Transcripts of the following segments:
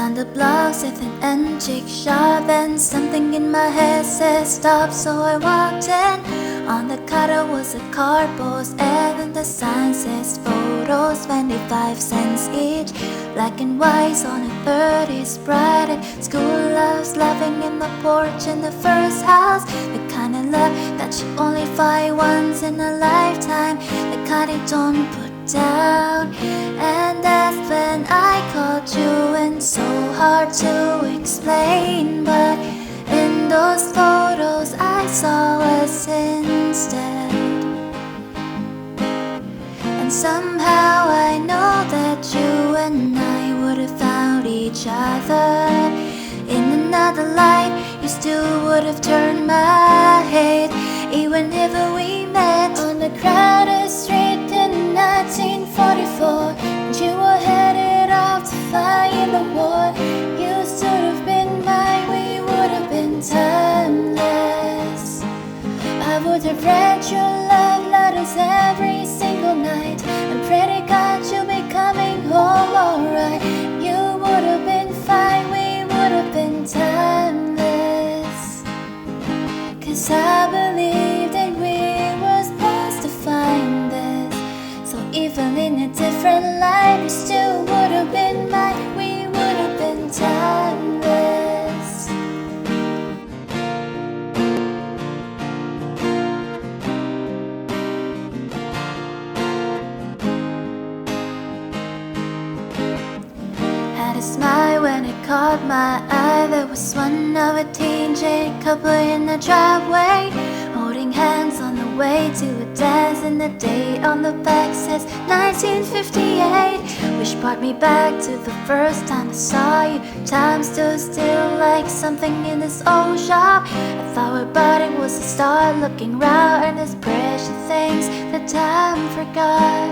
Down the block with an antique shop, and something in my head says stop, so I walked in. On the counter was a cardboard ad, and the sign says photos, 25 cents each. Black and white on a 30s bright, and school loves laughing in the porch in the first house. The kind of love that you only find once in a lifetime, the kind you don't put down. And that's when I called you, and so hard to explain, but in those photos I saw us instead. And somehow I know that you and I would have found each other in another life. You still would have turned my head, even if we met on the crowded street in 1944. And you were headed off to fight in the war. You should have been mine, we would have been timeless. I would have read your love letters every single night, and pray to God you'll be coming home alright. You would have been fine, we would have been timeless. 'Cause I believe that we were supposed to find this. So even in a different life, you still would have been mine, we would have been timeless. Had a smile when it caught my eye. There was one of a teenage couple in the driveway, holding hands on the way to a dance, and the date on the back says 1958, which brought me back to the first time I saw you. Time stood still like something in this old shop. I thought about it was a start, looking round, and there's precious things that time forgot.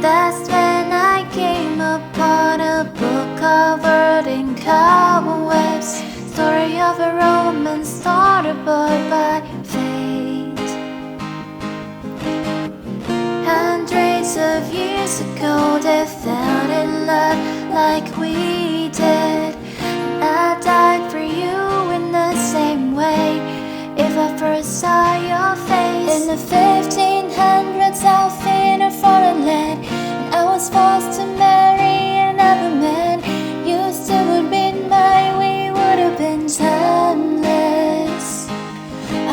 That's when I came upon a book covered in cobwebs, story of a romance started by fate. Hundreds of years ago they fell in love like we did, and I died for you in the same way. If I first saw your face in the 1500s out in a foreign land, and I was forced to marry another man, you still would be mine, we would have been timeless.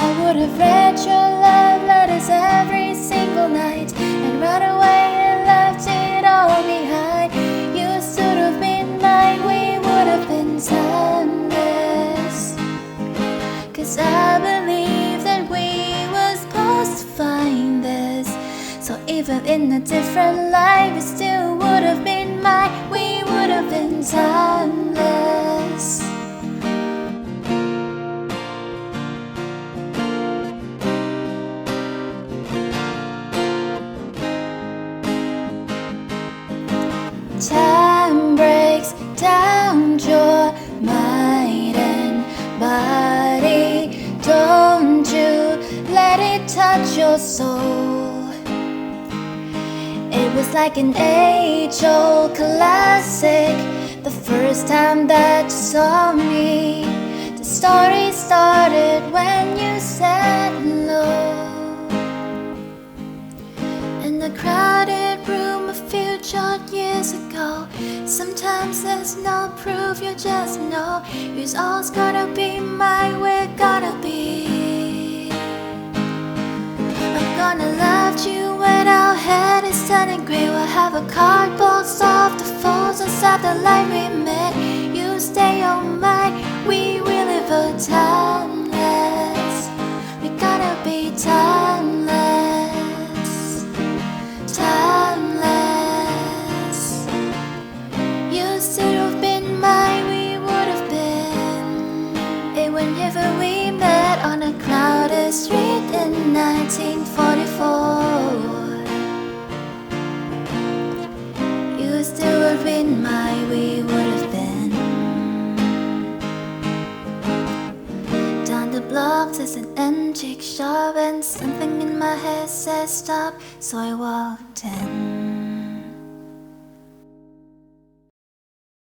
I would have read your love letters every single night, and right away I left it all behind. You should have been mine, we would have been timeless. 'Cause I believe that we were supposed to find this. So even in a different life, it still would have been mine, we would have been timeless. Time breaks down your mind and body. Don't you let it touch your soul. It was like an age-old classic, the first time that you saw me. The story started when you said hello. In the crowded room a few short years ago, sometimes there's no proof, you just know who's always gonna be mine, we're gonna be. I'm gonna love you when our head is turning gray. We'll have a cardboard soft the phones inside the light we met. You stay on mine, we will live a timeless. We gotta be timeless, timeless. You should have been mine, we would have been. And whenever we met on a crowded street in 1944, you still would have been mine, we would have been. Down the block there's an antique shop, and something in my head says stop, so I walked in.